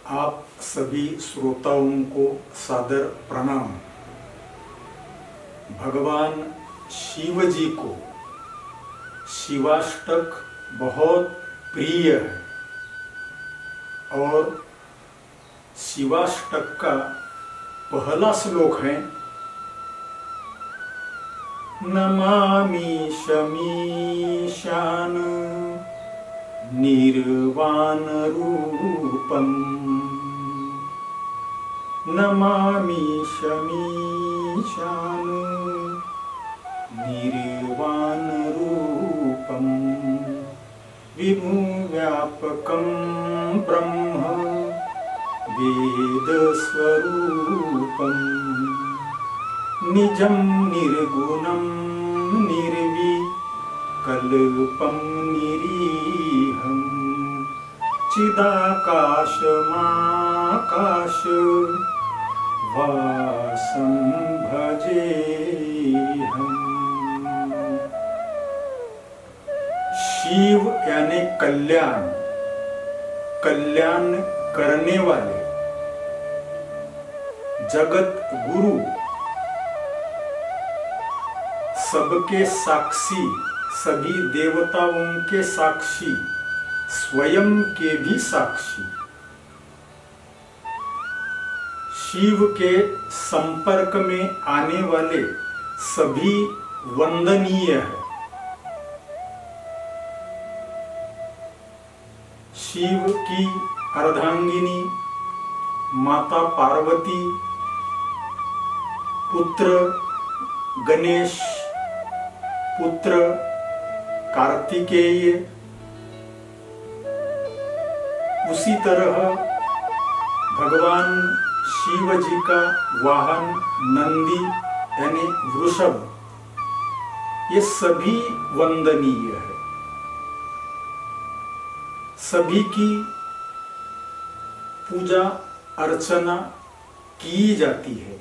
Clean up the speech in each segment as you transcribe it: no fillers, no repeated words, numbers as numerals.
आप सभी श्रोताओं को सादर प्रणाम। भगवान शिव जी को शिवाष्टक बहुत प्रिय है और शिवाष्टक का पहला श्लोक है नमामि शमीशान निर्वाण रूपम। नमामि शमीशान निर्वाण रूपम विभु व्यापकं ब्रह्म वेद स्वरूपम निजं निर्गुणं निर्विकल्पं निरीहं चिदाकाशमाकाश वासं भजेऽहम्। शिव यानी कल्याण, कल्याण करने वाले, जगत गुरु, सबके साक्षी, सभी देवताओं के साक्षी, स्वयं के भी साक्षी, शिव के संपर्क में आने वाले सभी वंदनीय है। शिव की अर्धांगिनी माता पार्वती, पुत्र गणेश, पुत्र कार्तिकेय, उसी तरह भगवान शिव जी का वाहन नंदी यानी वृषभ, ये सभी वंदनीय है। सभी की पूजा अर्चना की जाती है,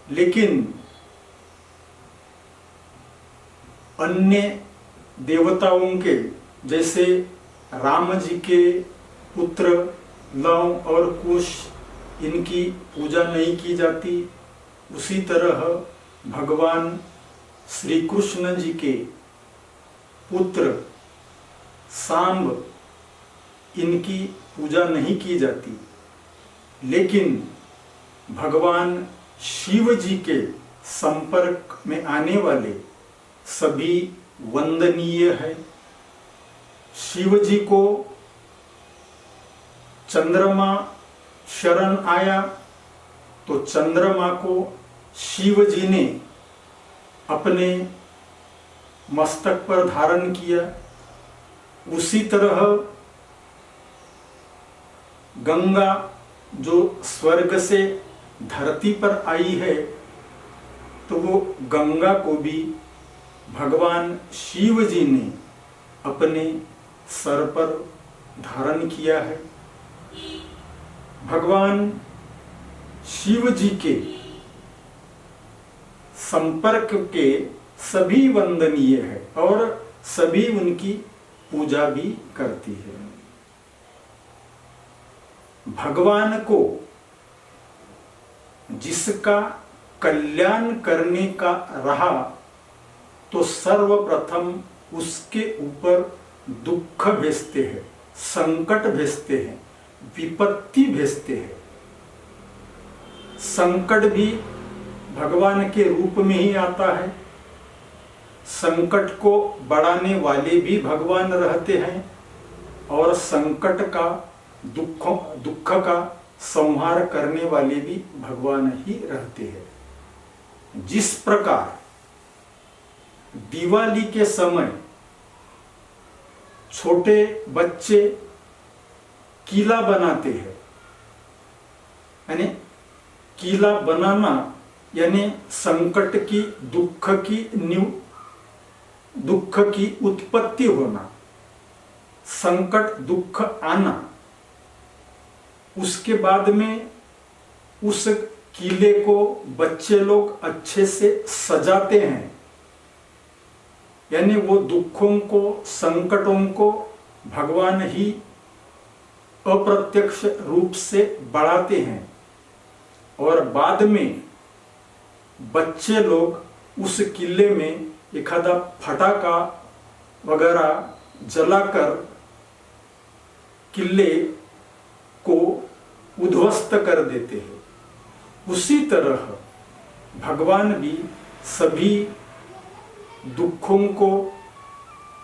लेकिन अन्य देवताओं के जैसे राम जी के पुत्र लव और कुश, इनकी पूजा नहीं की जाती। उसी तरह भगवान श्री कृष्ण जी के पुत्र सांब, इनकी पूजा नहीं की जाती। लेकिन भगवान शिव जी के संपर्क में आने वाले सभी वंदनीय है। शिव जी को चंद्रमा शरण आया तो चंद्रमा को शिव जी ने अपने मस्तक पर धारण किया। उसी तरह गंगा जो स्वर्ग से धरती पर आई है, तो वो गंगा को भी भगवान शिव जी ने अपने सर पर धारण किया है। भगवान शिव जी के संपर्क के सभी वंदनीय है और सभी उनकी पूजा भी करती है। भगवान को जिसका कल्याण करने का रहा, तो सर्वप्रथम उसके ऊपर दुख भेजते हैं, संकट भेजते हैं, विपत्ति भेजते हैं। संकट भी भगवान के रूप में ही आता है। संकट को बढ़ाने वाले भी भगवान रहते हैं और संकट का दुख का संहार करने वाले भी भगवान ही रहते हैं। जिस प्रकार दिवाली के समय छोटे बच्चे कीला बनाते हैं, यानी कीला बनाना यानी संकट की दुख की उत्पत्ति होना, संकट दुख आना, उसके बाद में उस किले को बच्चे लोग अच्छे से सजाते हैं, यानी वो दुखों को, संकटों को भगवान ही अप्रत्यक्ष रूप से बढ़ाते हैं और बाद में बच्चे लोग उस किले में एखादा फटाका वगैरह जलाकर किले को उद्ध्वस्त कर देते हैं। उसी तरह भगवान भी सभी दुखों को,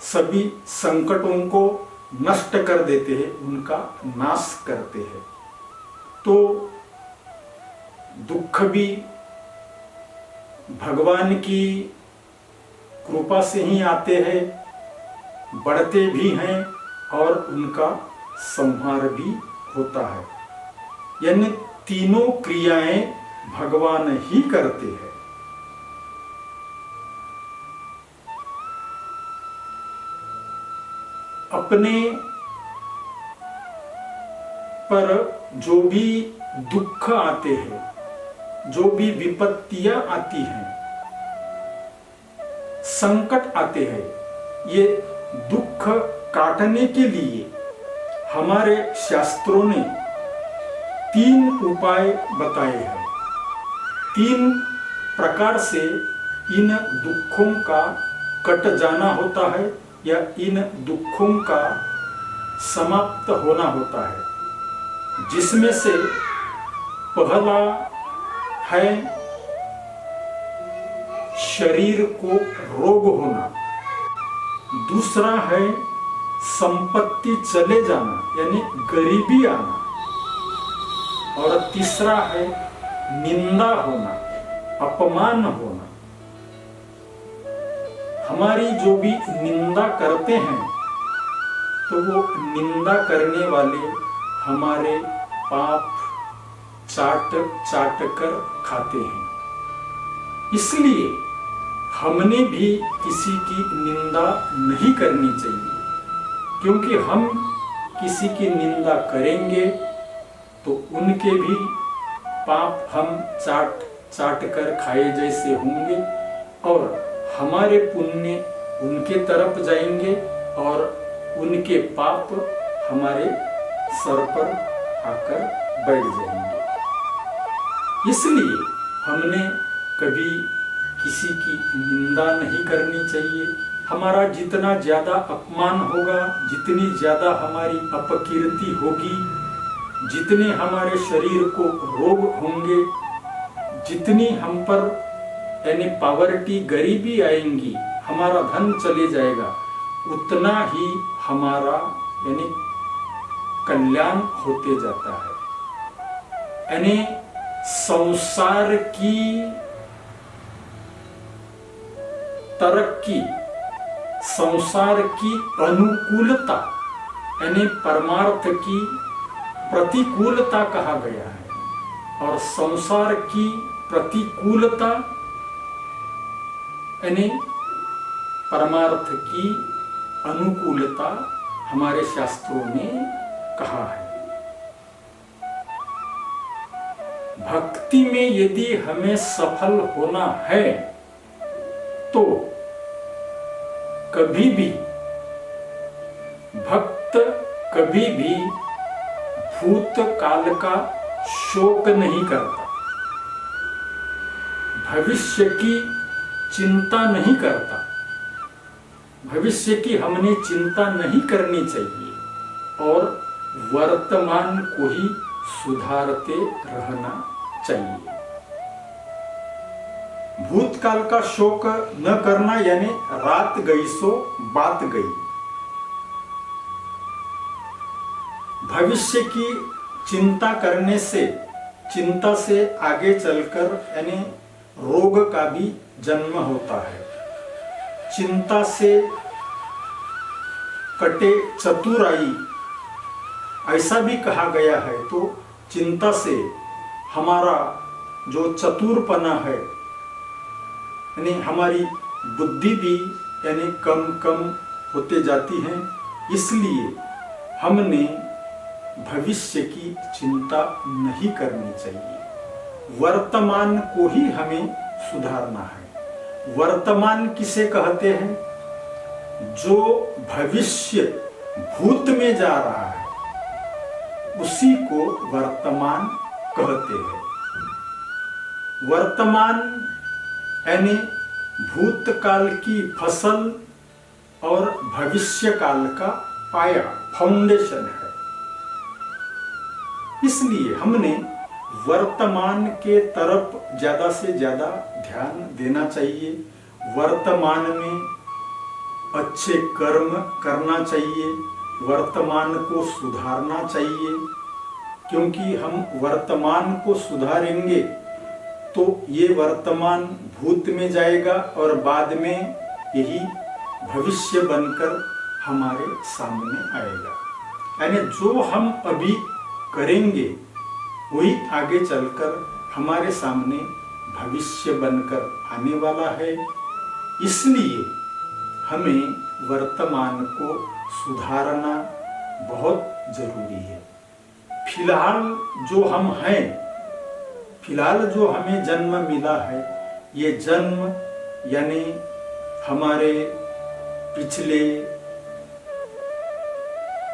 सभी संकटों को नष्ट कर देते हैं, उनका नाश करते हैं। तो दुख भी भगवान की कृपा से ही आते हैं, बढ़ते भी हैं और उनका संहार भी होता है। यानी तीनों क्रियाएं भगवान ही करते हैं। अपने पर जो भी दुख आते हैं, जो भी विपत्तियां आती हैं, संकट आते हैं, ये दुख काटने के लिए हमारे शास्त्रों ने 3 उपाय बताए हैं। 3 प्रकार से इन दुखों का कट जाना होता है या इन दुखों का समाप्त होना होता है, जिसमें से पहला है शरीर को रोग होना, दूसरा है संपत्ति चले जाना यानी गरीबी आना, और तीसरा है निंदा होना, अपमान होना। हमारी जो भी निंदा करते हैं तो वो निंदा करने वाले हमारे पाप चाट चाट कर खाते हैं। इसलिए हमने भी किसी की निंदा नहीं करनी चाहिए, क्योंकि हम किसी की निंदा करेंगे तो उनके भी पाप हम चाट चाट कर खाए जैसे होंगे और हमारे पुण्य उनके तरफ जाएंगे और उनके पाप हमारे सर पर आकर बैठ जाएंगे। इसलिए हमने कभी किसी की निंदा नहीं करनी चाहिए। हमारा जितना ज्यादा अपमान होगा, जितनी ज्यादा हमारी अपकीर्ति होगी, जितने हमारे शरीर को रोग होंगे, जितनी हम पर यानी पावर्टी गरीबी आएंगी, हमारा धन चले जाएगा, उतना ही हमारा यानी कल्याण होते जाता है। यानी संसार की तरक्की, संसार की अनुकूलता यानी परमार्थ की प्रतिकूलता कहा गया है, और संसार की प्रतिकूलता यानी परमार्थ की अनुकूलता हमारे शास्त्रों ने कहा है। भक्ति में यदि हमें सफल होना है तो कभी भी भक्त कभी भी भूतकाल का शोक नहीं करता, भविष्य की चिंता नहीं करता। भविष्य की हमने चिंता नहीं करनी चाहिए और वर्तमान को ही सुधारते रहना चाहिए। भूतकाल का शोक न करना यानी रात गई सो बात गई। भविष्य की चिंता करने से, चिंता से आगे चलकर यानी रोग का भी जन्म होता है। चिंता से कटे चतुराई ऐसा भी कहा गया है। तो चिंता से हमारा जो चतुरपना है यानी हमारी बुद्धि भी यानी कम कम होते जाती है। इसलिए हमने भविष्य की चिंता नहीं करनी चाहिए, वर्तमान को ही हमें सुधारना है। वर्तमान किसे कहते हैं? जो भविष्य भूत में जा रहा है, उसी को वर्तमान कहते हैं। वर्तमान यानी भूतकाल की फसल और भविष्य काल का पाया, फाउंडेशन है। इसलिए हमने वर्तमान के तरफ ज्यादा से ज्यादा ध्यान देना चाहिए। वर्तमान में अच्छे कर्म करना चाहिए, वर्तमान को सुधारना चाहिए, क्योंकि हम वर्तमान को सुधारेंगे तो ये वर्तमान भूत में जाएगा और बाद में यही भविष्य बनकर हमारे सामने आएगा। यानी जो हम अभी करेंगे वही आगे चलकर हमारे सामने भविष्य बनकर आने वाला है। इसलिए हमें वर्तमान को सुधारना बहुत जरूरी है। फिलहाल जो हम हैं, फिलहाल जो हमें जन्म मिला है, ये जन्म यानी हमारे पिछले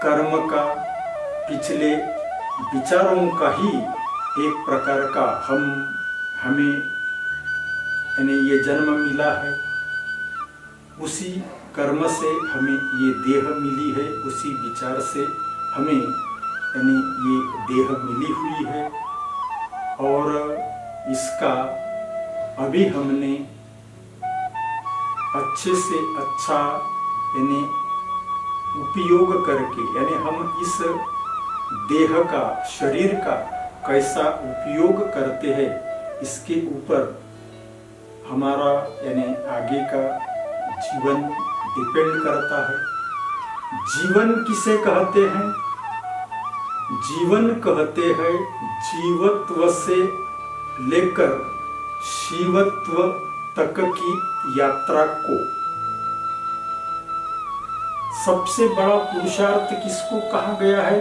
कर्म का, पिछले विचारों का ही एक प्रकार का हमें यानी ये जन्म मिला है। उसी कर्म से हमें ये देह मिली है, उसी विचार से हमें यानी ये देह मिली हुई है। और इसका अभी हमने अच्छे से अच्छा यानी उपयोग करके, यानी हम इस देह का, शरीर का कैसा उपयोग करते हैं, इसके ऊपर हमारा यानी आगे का जीवन डिपेंड करता है। जीवन किसे कहते हैं? जीवन कहते हैं जीवत्व से लेकर शिवत्व तक की यात्रा को। सबसे बड़ा पुरुषार्थ किसको कहा गया है?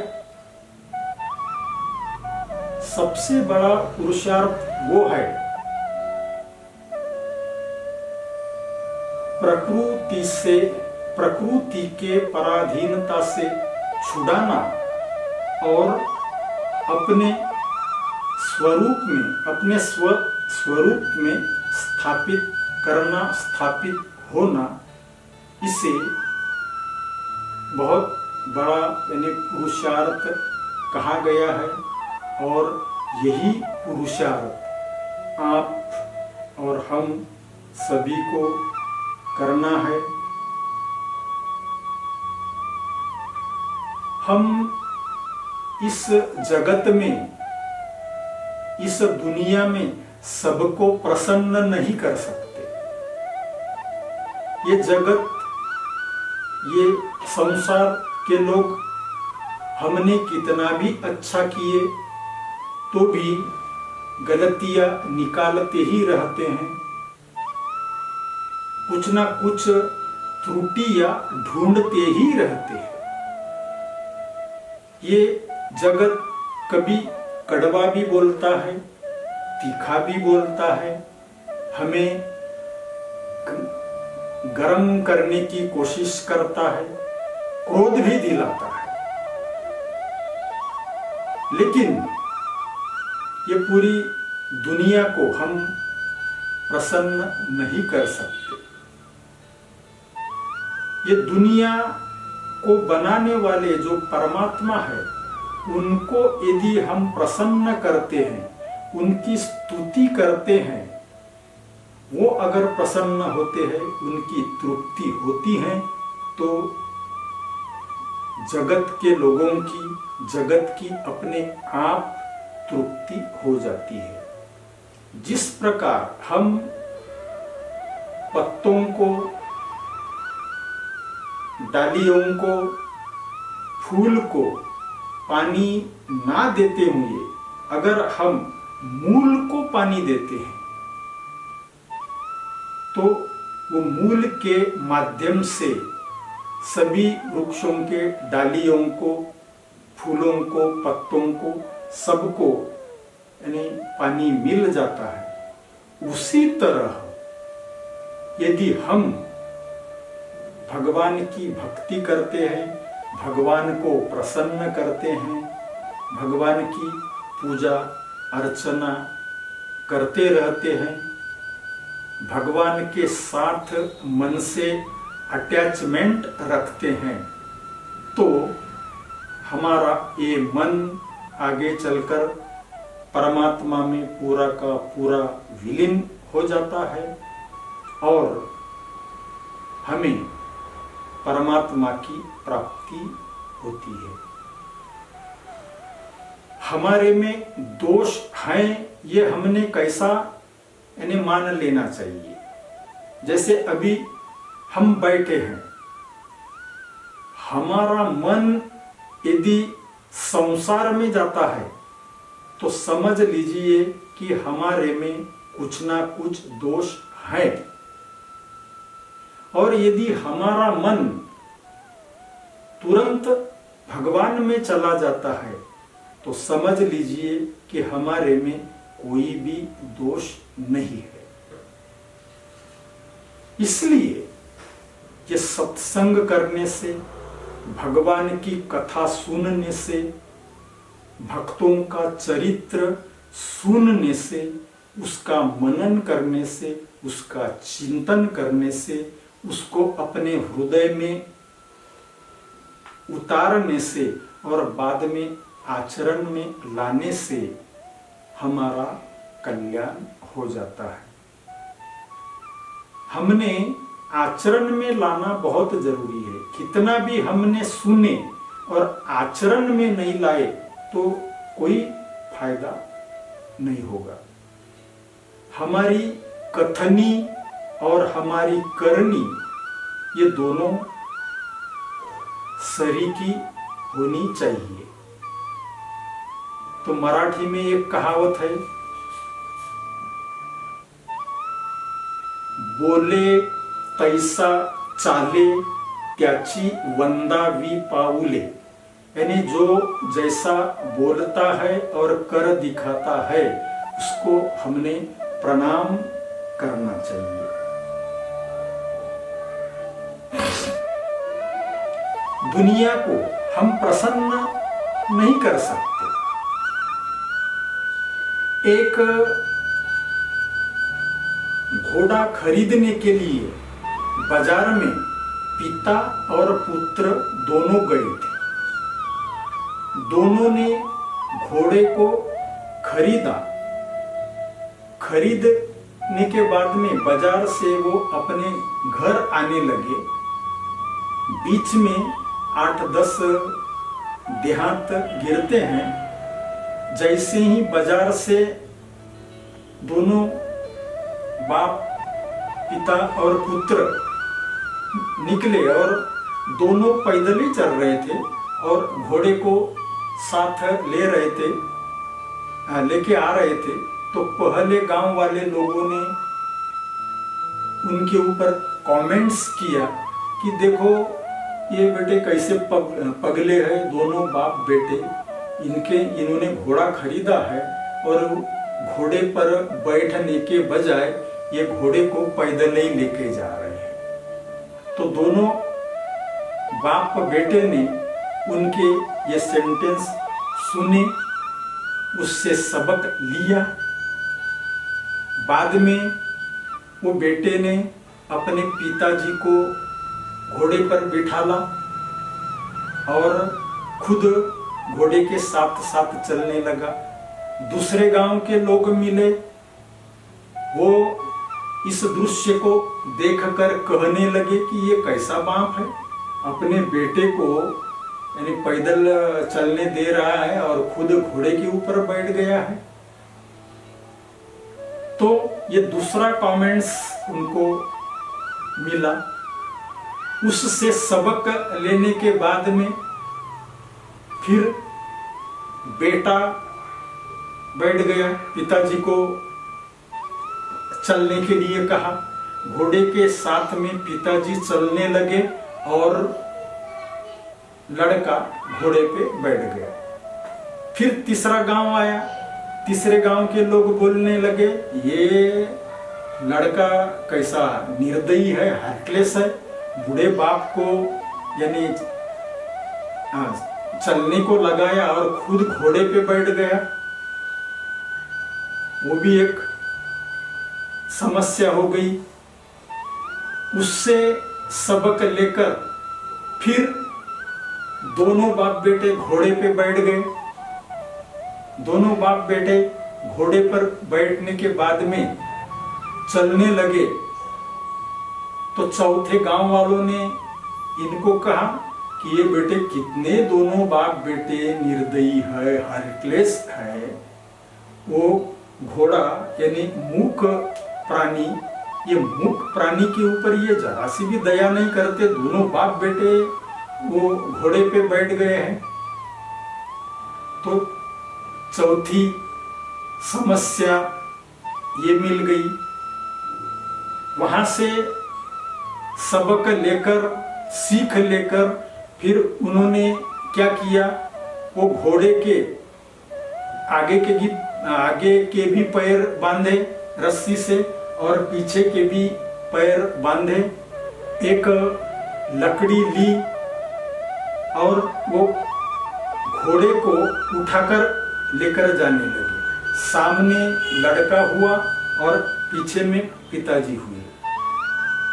सबसे बड़ा पुरुषार्थ वो है प्रकृति से, प्रकृति के पराधीनता से छुड़ाना और अपने स्वरूप में, अपने स्वरूप में स्थापित करना, स्थापित होना, इसे बहुत बड़ा यानी पुरुषार्थ कहा गया है। और यही पुरुषार्थ आप और हम सभी को करना है। हम इस जगत में, इस दुनिया में सबको प्रसन्न नहीं कर सकते। ये जगत, ये संसार के लोग हमने कितना भी अच्छा किए तो भी गलतियां निकालते ही रहते हैं, कुछ ना कुछ त्रुटियां ढूंढते ही रहते हैं। ये जगत कभी कड़वा भी बोलता है, तीखा भी बोलता है, हमें गर्म करने की कोशिश करता है, क्रोध भी दिलाता है। लेकिन ये पूरी दुनिया को हम प्रसन्न नहीं कर सकते। ये दुनिया को बनाने वाले जो परमात्मा है, उनको यदि हम प्रसन्न करते हैं, उनकी स्तुति करते हैं, वो अगर प्रसन्न होते हैं, उनकी तृप्ति होती है, तो जगत के लोगों की, जगत की अपने आप तृप्ति हो जाती है। जिस प्रकार हम पत्तों को, डालियों को, फूल को पानी ना देते हुए अगर हम मूल को पानी देते हैं, तो वो मूल के माध्यम से सभी वृक्षों के डालियों को, फूलों को, पत्तों को, सबको यानी पानी मिल जाता है। उसी तरह यदि हम भगवान की भक्ति करते हैं, भगवान को प्रसन्न करते हैं, भगवान की पूजा अर्चना करते रहते हैं, भगवान के साथ मन से अटैचमेंट रखते हैं, तो हमारा ये मन आगे चलकर परमात्मा में पूरा का पूरा विलीन हो जाता है और हमें परमात्मा की प्राप्ति होती है। हमारे में दोष हैं ये हमने कैसा यानी मान लेना चाहिए। जैसे अभी हम बैठे हैं, हमारा मन यदि संसार में जाता है तो समझ लीजिए कि हमारे में कुछ ना कुछ दोष है, और यदि हमारा मन तुरंत भगवान में चला जाता है तो समझ लीजिए कि हमारे में कोई भी दोष नहीं है। इसलिए ये सत्संग करने से, भगवान की कथा सुनने से, भक्तों का चरित्र सुनने से, उसका मनन करने से, उसका चिंतन करने से, उसको अपने हृदय में उतारने से और बाद में आचरण में लाने से हमारा कल्याण हो जाता है। हमने आचरण में लाना बहुत जरूरी है। कितना भी हमने सुने और आचरण में नहीं लाए तो कोई फायदा नहीं होगा। हमारी कथनी और हमारी करनी ये दोनों सरीकी होनी चाहिए। तो मराठी में एक कहावत है, बोले तैसा चाले त्याची वंदावी पाऊले, यानी जो जैसा बोलता है और कर दिखाता है उसको हमने प्रणाम करना चाहिए। दुनिया को हम प्रसन्न नहीं कर सकते। एक घोड़ा खरीदने के लिए बाजार में पिता और पुत्र दोनों गए थे। दोनों ने घोड़े को खरीदा। खरीदने के बाद में बाजार से वो अपने घर आने लगे। बीच में 8-10 देहात गिरते हैं। जैसे ही बाजार से दोनों बाप पिता और पुत्र निकले और दोनों पैदल ही चल रहे थे और घोड़े को साथ ले रहे थे, लेके आ रहे थे, तो पहले गांव वाले लोगों ने उनके ऊपर कमेंट्स किया कि देखो ये बेटे कैसे पगले हैं, दोनों बाप बेटे, इन्होंने घोड़ा खरीदा है और घोड़े पर बैठने के बजाय ये घोड़े को पैदल ही लेके जा रहे हैं। तो दोनों बाप बेटे ने उनके ये सेंटेंस सुने, उससे सबक लिया। बाद में वो बेटे ने अपने पिताजी को घोड़े पर बिठाला और खुद घोड़े के साथ साथ चलने लगा। दूसरे गांव के लोग मिले, वो इस दृश्य को देखकर कहने लगे कि ये कैसा बाप है, अपने बेटे को यानी पैदल चलने दे रहा है और खुद घोड़े के ऊपर बैठ गया है। तो ये दूसरा कमेंट्स उनको मिला। उससे सबक लेने के बाद में फिर बेटा बैठ गया, पिताजी को चलने के लिए कहा। घोड़े के साथ में पिताजी चलने लगे और लड़का घोड़े पे बैठ गया। फिर तीसरा गांव आया। तीसरे गांव के लोग बोलने लगे ये लड़का कैसा निर्दयी है, हार्टलेस है, बूढ़े बाप को यानी चलने को लगाया और खुद घोड़े पे बैठ गया, वो भी एक समस्या हो गई। उससे सबक लेकर फिर दोनों बाप बेटे घोड़े पे बैठ गए। दोनों बाप बेटे घोड़े पर बैठने के बाद में चलने लगे तो चौथे गांव वालों ने इनको कहा कि ये बेटे कितने दोनों बाप बेटे निर्दयी है, हार्टलेस है। वो घोड़ा यानी मूक प्राणी, ये मूक प्राणी के ऊपर ये जरा सी भी दया नहीं करते। दोनों बाप बेटे वो घोड़े पे बैठ गए हैं। तो चौथी समस्या ये मिल गई। वहां से सबक लेकर, सीख लेकर फिर उन्होंने क्या किया, वो घोड़े के आगे के भी पैर बांधे रस्सी से और पीछे के भी पैर बांधे। एक लकड़ी ली और वो घोड़े को उठाकर लेकर जाने लगे। सामने लड़का हुआ और पीछे में पिताजी हुए।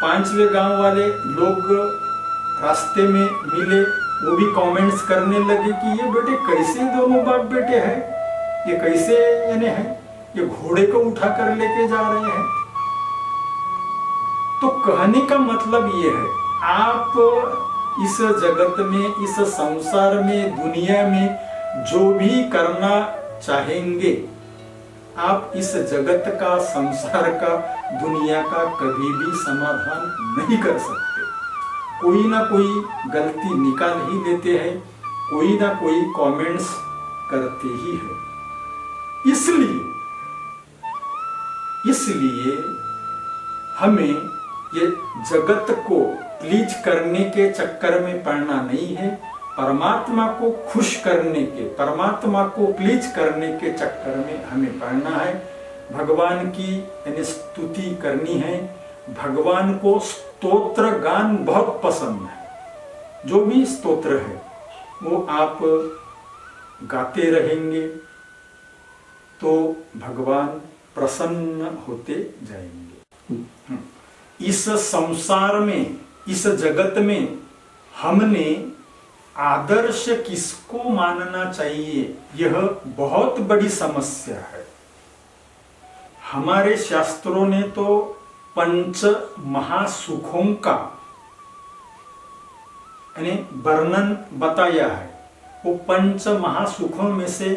5वें गांव वाले लोग रास्ते में मिले, वो भी कमेंट्स करने लगे कि ये बेटे कैसे दोनों बाप बेटे हैं, ये कैसे यानी है, ये घोड़े को उठाकर लेके जा रहे हैं। तो कहने का मतलब ये है, आप इस जगत में, इस संसार में, दुनिया में जो भी करना चाहेंगे, आप इस जगत का, संसार का, दुनिया का कभी भी समाधान नहीं कर सकते। कोई ना कोई गलती निकाल ही लेते हैं, कोई ना कोई कमेंट्स करते ही है। इसलिए हमें ये जगत को प्लीज करने के चक्कर में पड़ना नहीं है, परमात्मा को खुश करने के, परमात्मा को प्लीज करने के चक्कर में हमें पड़ना है। भगवान की यानी स्तुति करनी है। भगवान को स्तोत्र गान बहुत पसंद है। जो भी स्तोत्र है वो आप गाते रहेंगे तो भगवान प्रसन्न होते जाएंगे। इस संसार में, इस जगत में हमने आदर्श किसको मानना चाहिए, यह बहुत बड़ी समस्या है। हमारे शास्त्रों ने तो पंच महासुखों का यानी वर्णन बताया है। वो पंच महासुखों में से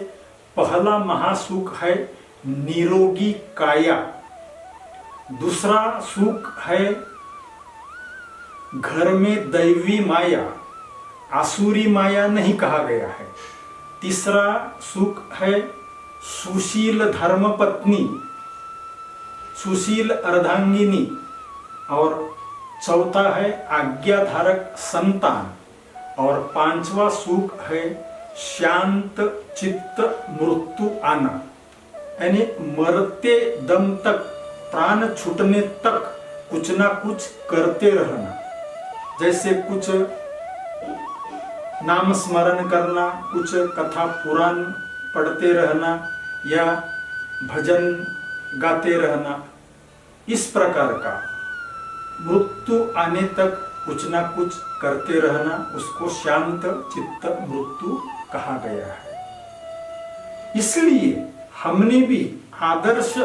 पहला महासुख है निरोगी काया, दूसरा सुख है घर में दैवी माया, आसुरी माया नहीं कहा गया है। तीसरा सुख है सुशील धर्मपत्नी, सुशील अर्धांगिनी, और चौथा है आज्ञाधारक संतान, और 5वां सुख है शांत चित्त मृत्यु आना, यानी मरते दम तक, प्राण छूटने तक कुछ ना कुछ करते रहना। जैसे कुछ नाम स्मरण करना, कुछ कथा पुराण पढ़ते रहना या भजन गाते रहना, इस प्रकार का मृत्यु आने तक कुछ ना कुछ करते रहना, उसको शांत चित्त मृत्यु कहा गया है। इसलिए हमने भी आदर्श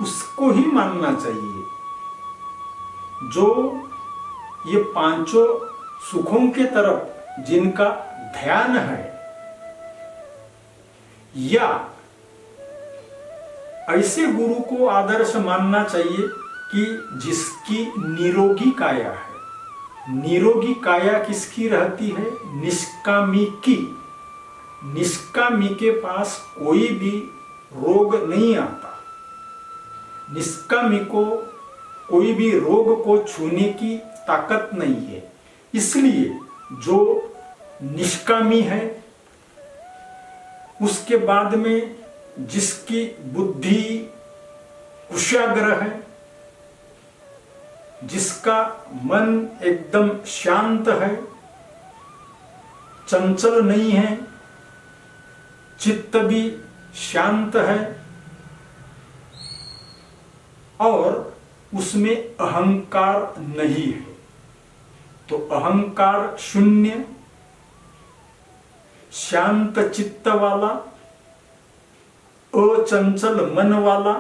उसको ही मानना चाहिए जो ये पांचों सुखों के तरफ जिनका ध्यान है, या ऐसे गुरु को आदर्श मानना चाहिए कि जिसकी निरोगी काया है। निरोगी काया किसकी रहती है? निष्कामी की। निष्कामी के पास कोई भी रोग नहीं आता। निष्कामी को कोई भी रोग को छूने की ताकत नहीं है। इसलिए जो निष्कामी है, उसके बाद में जिसकी बुद्धि कुशाग्र है, जिसका मन एकदम शांत है, चंचल नहीं है, चित्त भी शांत है और उसमें अहंकार नहीं है। तो अहंकार शून्य, शांत चित्त वाला, अचंचल मन वाला,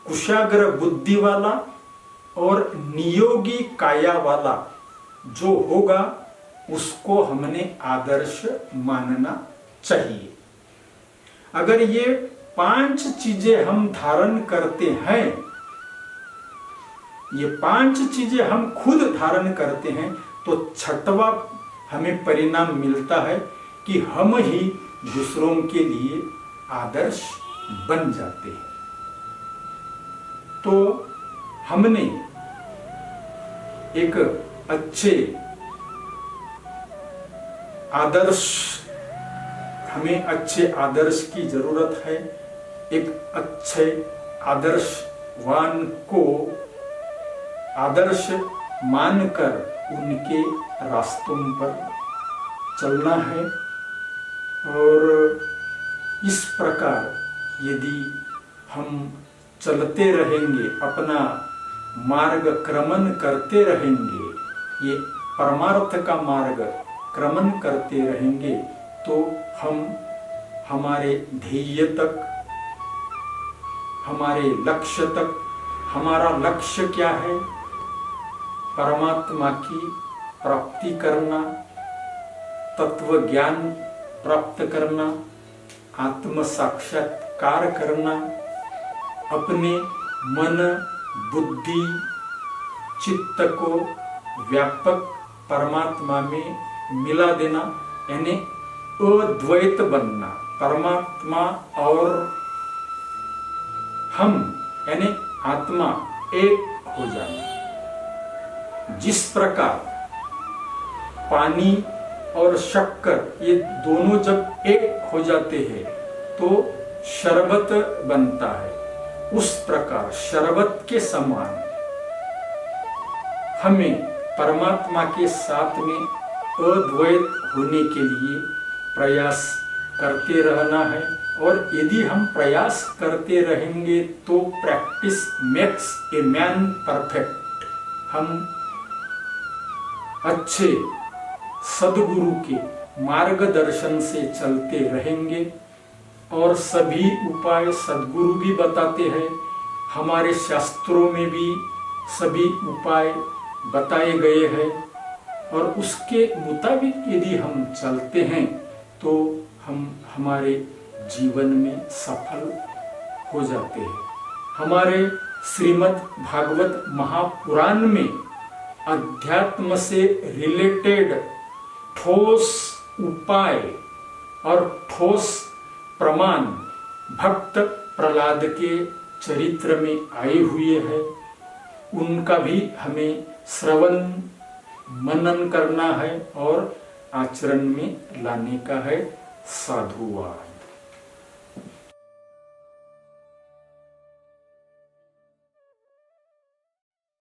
कुशाग्र बुद्धि वाला और नियोगी काया वाला जो होगा उसको हमने आदर्श मानना चाहिए। अगर ये 5 चीजें हम धारण करते हैं, ये 5 चीजें हम खुद धारण करते हैं, तो छठवां हमें परिणाम मिलता है कि हम ही दूसरों के लिए आदर्श बन जाते हैं। तो हमने एक अच्छे आदर्श, हमें अच्छे आदर्श की जरूरत है। एक अच्छे आदर्शवान को आदर्श मानकर उनके रास्तों पर चलना है। और इस प्रकार यदि हम चलते रहेंगे, अपना मार्ग क्रमण करते रहेंगे, ये परमार्थ का मार्ग क्रमण करते रहेंगे, तो हम हमारे ध्येय तक, हमारे लक्ष्य तक, हमारा लक्ष्य क्या है? परमात्मा की प्राप्ति करना, तत्व ज्ञान प्राप्त करना, आत्म साक्षात्कार करना, अपने मन बुद्धि चित्त को व्यापक परमात्मा में मिला देना, यानी अद्वैत बनना, परमात्मा और हम यानी आत्मा एक हो जाना। जिस प्रकार पानी और शक्कर ये दोनों जब एक हो जाते हैं तो शरबत बनता है, उस प्रकार शरबत के समान हमें परमात्मा के साथ में अद्वैत होने के लिए प्रयास करते रहना है। और यदि हम प्रयास करते रहेंगे तो practice makes a man perfect. हम अच्छे सद्गुरु के मार्गदर्शन से चलते रहेंगे और सभी उपाय सद्गुरु भी बताते हैं, हमारे शास्त्रों में भी सभी उपाय बताए गए हैं और उसके मुताबिक यदि हम चलते हैं तो हम हमारे जीवन में सफल हो जाते हैं। हमारे श्रीमद् भागवत महापुराण में अध्यात्म से रिलेटेड ठोस उपाय और ठोस प्रमाण भक्त प्रहलाद के चरित्र में आए हुए हैं। उनका भी हमें श्रवण मनन करना है और आचरण में लाने का है। साधुवाद।